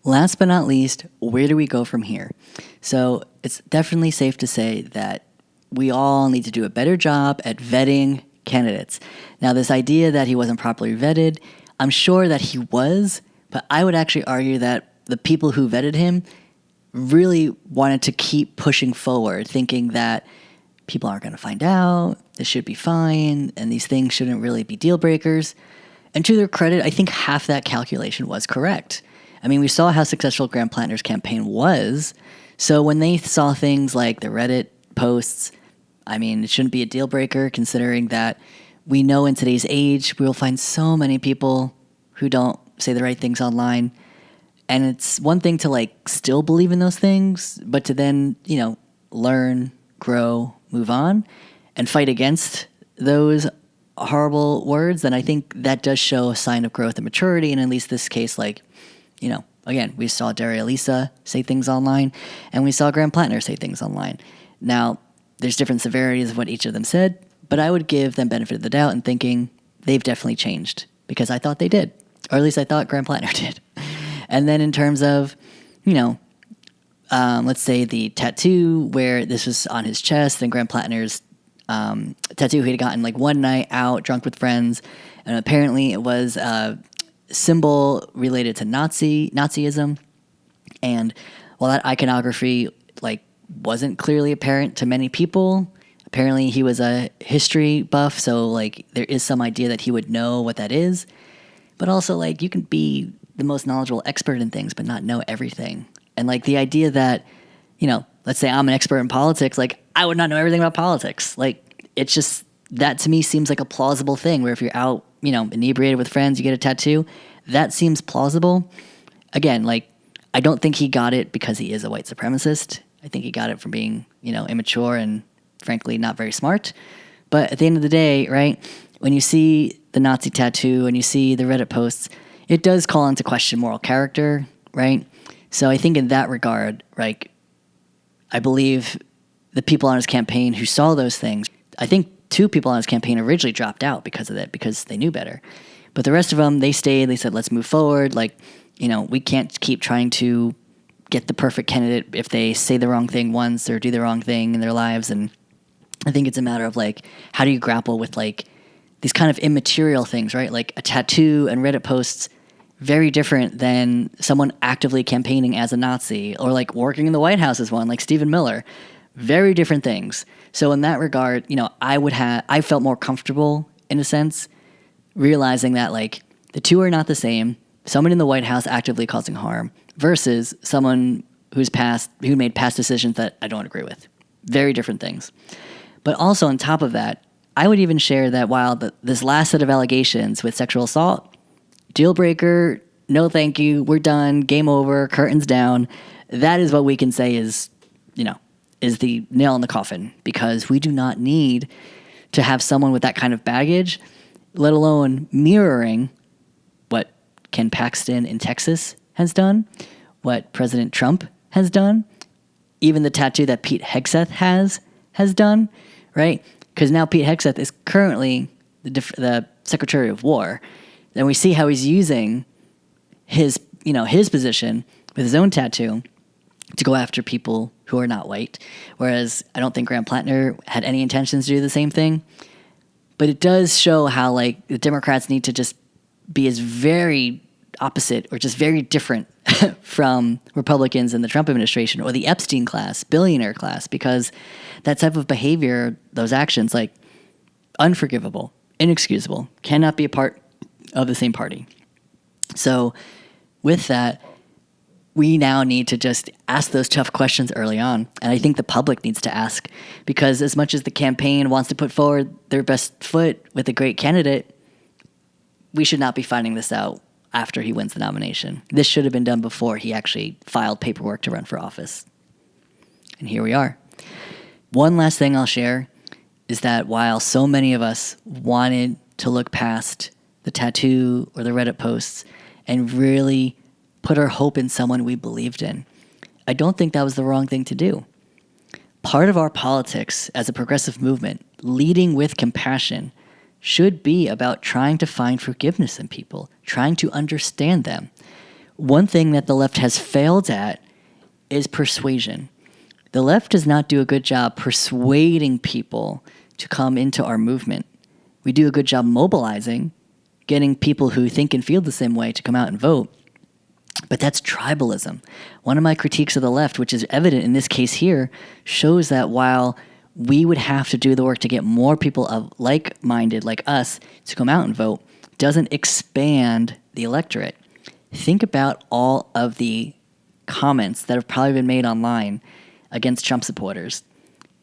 Last but not least, where do we go from here? So it's definitely safe to say that we all need to do a better job at vetting candidates. Now, this idea that he wasn't properly vetted, I'm sure that he was, but I would actually argue that the people who vetted him really wanted to keep pushing forward, thinking that people aren't going to find out, this should be fine, and these things shouldn't really be deal breakers. And to their credit, I think half that calculation was correct. I mean, we saw how successful Graham Platner's campaign was. So when they saw things like the Reddit posts, I mean, it shouldn't be a deal breaker considering that we know in today's age we will find so many people who don't say the right things online. And it's one thing to like still believe in those things, but to then, learn, grow, move on, and fight against those horrible words, then I think that does show a sign of growth and maturity. And at least this case, again, we saw Daria Lisa say things online, and we saw Graham Platner say things online. Now, there's different severities of what each of them said, but I would give them benefit of the doubt in thinking they've definitely changed, because I thought they did, or at least I thought Graham Platner did. And then in terms of, let's say the tattoo where this was on his chest, and Graham Platner's tattoo he had gotten like one night out drunk with friends, and apparently it was a symbol related to Nazism. And while that iconography wasn't clearly apparent to many people, apparently he was a history buff, so there is some idea that he would know what that is. But also you can be the most knowledgeable expert in things but not know everything. And the idea that, let's say I'm an expert in politics, I would not know everything about politics. It's just, that to me seems like a plausible thing where if you're out, inebriated with friends, you get a tattoo. That seems plausible. Again, I don't think he got it because he is a white supremacist. I think he got it from being, immature and frankly not very smart. But at the end of the day, right, when you see the Nazi tattoo and you see the Reddit posts, it does call into question moral character, right? So I think in that regard, I believe the people on his campaign who saw those things, I think 2 people on his campaign originally dropped out because of that, because they knew better. But the rest of them, they stayed, they said, let's move forward. We can't keep trying to get the perfect candidate if they say the wrong thing once or do the wrong thing in their lives. And I think it's a matter of how do you grapple with these kind of immaterial things, right? Like a tattoo and Reddit posts, very different than someone actively campaigning as a Nazi or working in the White House as one, like Stephen Miller. Very different things. So in that regard, I felt more comfortable in a sense, realizing that the two are not the same. Someone in the White House actively causing harm versus someone who made past decisions that I don't agree with. Very different things. But also on top of that, I would even share that while this last set of allegations with sexual assault, deal breaker, no thank you, we're done, game over, curtains down, that is what we can say is the nail in the coffin, because we do not need to have someone with that kind of baggage, let alone mirroring what Ken Paxton in Texas has done, what President Trump has done, even the tattoo that Pete Hegseth has done, right? Because now Pete Hegseth is currently the Secretary of War, and we see how he's using his position with his own tattoo to go after people who are not white, whereas I don't think Graham Platner had any intentions to do the same thing. But it does show how the Democrats need to just be as very opposite or just very different from Republicans in the Trump administration or the Epstein class, billionaire class, because that type of behavior, those actions, unforgivable, inexcusable, cannot be a part of the same party. So with that, we now need to just ask those tough questions early on. And I think the public needs to ask, because as much as the campaign wants to put forward their best foot with a great candidate, we should not be finding this out after he wins the nomination. This should have been done before he actually filed paperwork to run for office. And here we are. One last thing I'll share is that while so many of us wanted to look past the tattoo or the Reddit posts and really put our hope in someone we believed in, I don't think that was the wrong thing to do. Part of our politics as a progressive movement, leading with compassion, should be about trying to find forgiveness in people, trying to understand them. One thing that the left has failed at is persuasion. The left does not do a good job persuading people to come into our movement. We do a good job mobilizing, getting people who think and feel the same way to come out and vote. But that's tribalism. One of my critiques of the left, which is evident in this case here, shows that while we would have to do the work to get more people of like-minded, like us, to come out and vote, doesn't expand the electorate. Think about all of the comments that have probably been made online against Trump supporters.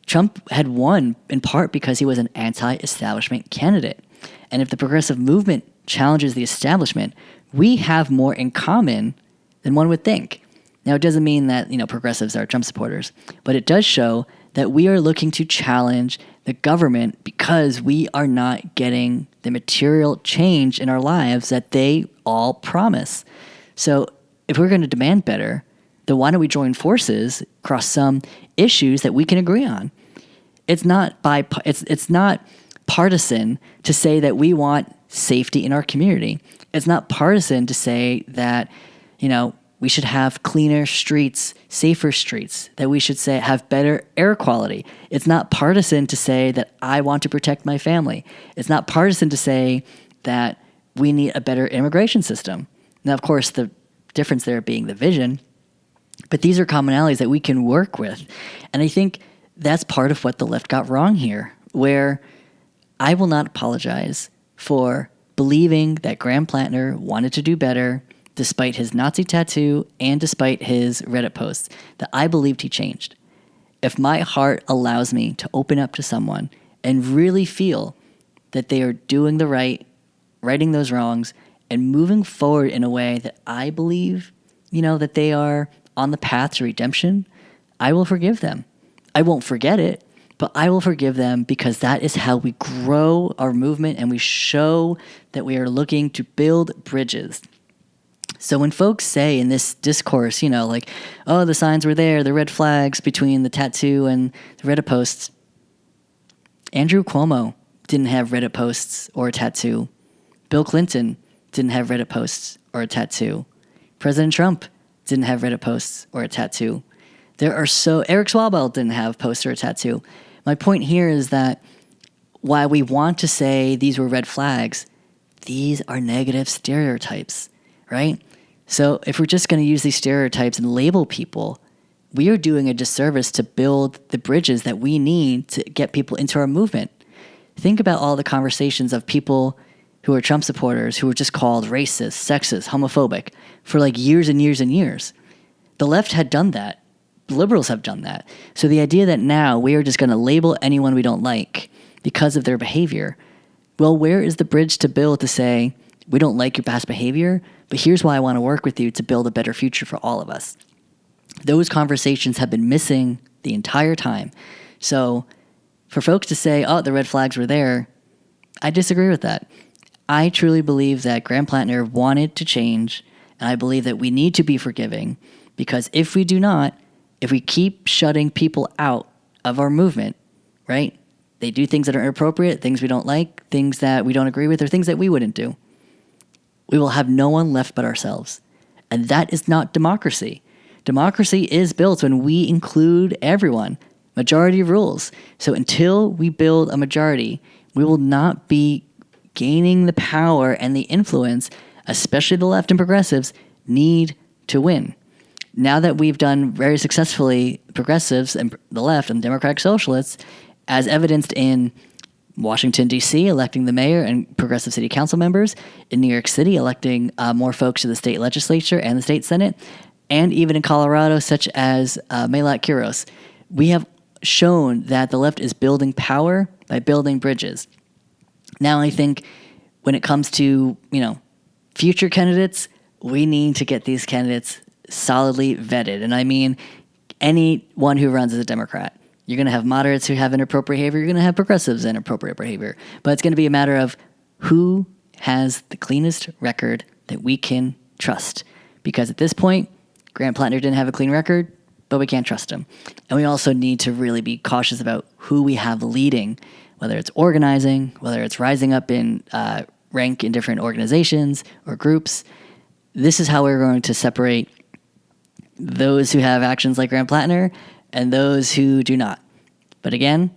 Trump had won in part because he was an anti-establishment candidate. And if the progressive movement challenges the establishment, we have more in common than one would think. Now, it doesn't mean that, progressives are Trump supporters, but it does show that we are looking to challenge the government because we are not getting the material change in our lives that they all promise. So if we're going to demand better, then why don't we join forces across some issues that we can agree on? It's not partisan to say that we want safety in our community. It's not partisan to say that, we should have cleaner streets, safer streets, that we should say have better air quality. It's not partisan to say that I want to protect my family. It's not partisan to say that we need a better immigration system. Now, of course, the difference there being the vision, but these are commonalities that we can work with. And I think that's part of what the left got wrong here, where I will not apologize for believing that Graham Platner wanted to do better despite his Nazi tattoo and despite his Reddit posts, that I believed he changed. If my heart allows me to open up to someone and really feel that they are doing the right, righting those wrongs, and moving forward in a way that I believe, that they are on the path to redemption, I will forgive them. I won't forget it, but I will forgive them because that is how we grow our movement and we show that we are looking to build bridges. So when folks say in this discourse, the signs were there, the red flags between the tattoo and the Reddit posts, Andrew Cuomo didn't have Reddit posts or a tattoo. Bill Clinton didn't have Reddit posts or a tattoo. President Trump didn't have Reddit posts or a tattoo. Eric Swalwell didn't have posts or a tattoo. My point here is that while we want to say these were red flags, these are negative stereotypes, right? So if we're just going to use these stereotypes and label people, we are doing a disservice to build the bridges that we need to get people into our movement. Think about all the conversations of people who are Trump supporters who were just called racist, sexist, homophobic for years and years and years. The left had done that. Liberals have done that. So the idea that now we are just going to label anyone we don't like because of their behavior, well, where is the bridge to build to say, we don't like your past behavior, but here's why I want to work with you to build a better future for all of us. Those conversations have been missing the entire time. So for folks to say, the red flags were there, I disagree with that. I truly believe that Graham Platner wanted to change, and I believe that we need to be forgiving, because if we do not, if we keep shutting people out of our movement, right? They do things that are inappropriate, things we don't like, things that we don't agree with, or things that we wouldn't do. We will have no one left but ourselves. And that is not democracy. Democracy is built when we include everyone. Majority rules. So until we build a majority, we will not be gaining the power and the influence, especially the left and progressives, need to win. Now that we've done very successfully, progressives and the left and democratic socialists, as evidenced in Washington, D.C., electing the mayor and progressive city council members, in New York City, electing more folks to the state legislature and the state senate, and even in Colorado, such as Malat Quiros, we have shown that the left is building power by building bridges. Now, I think when it comes to, future candidates, we need to get these candidates solidly vetted. And I mean, anyone who runs as a Democrat. You're going to have moderates who have inappropriate behavior. You're going to have progressives in inappropriate behavior. But it's going to be a matter of who has the cleanest record that we can trust. Because at this point, Graham Platner didn't have a clean record, but we can't trust him. And we also need to really be cautious about who we have leading, whether it's organizing, whether it's rising up in rank in different organizations or groups. this is how we're going to separate those who have actions like Graham Platner and those who do not. But again,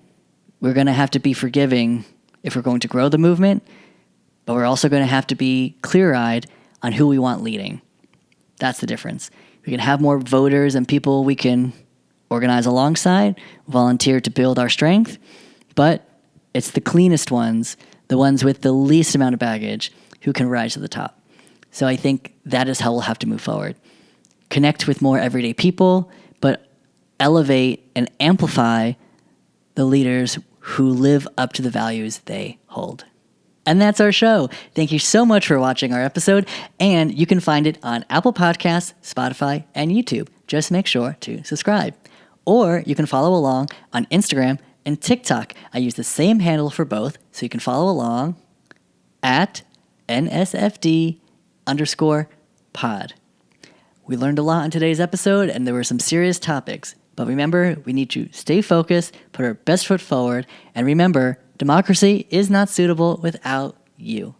we're going to have to be forgiving if we're going to grow the movement, but we're also going to have to be clear-eyed on who we want leading. That's the difference. We can have more voters and people we can organize alongside, volunteer to build our strength, but it's the cleanest ones, the ones with the least amount of baggage, who can rise to the top. So I think that is how we'll have to move forward. Connect with more everyday people, but elevate and amplify the leaders who live up to the values they hold. And that's our show. Thank you so much for watching our episode, and you can find it on Apple Podcasts, Spotify, and YouTube. Just make sure to subscribe. Or you can follow along on Instagram and TikTok. I use the same handle for both, so you can follow along at NSFD_pod. We learned a lot in today's episode, and there were some serious topics. But remember, we need to stay focused, put our best foot forward, and remember, democracy is not suitable without you.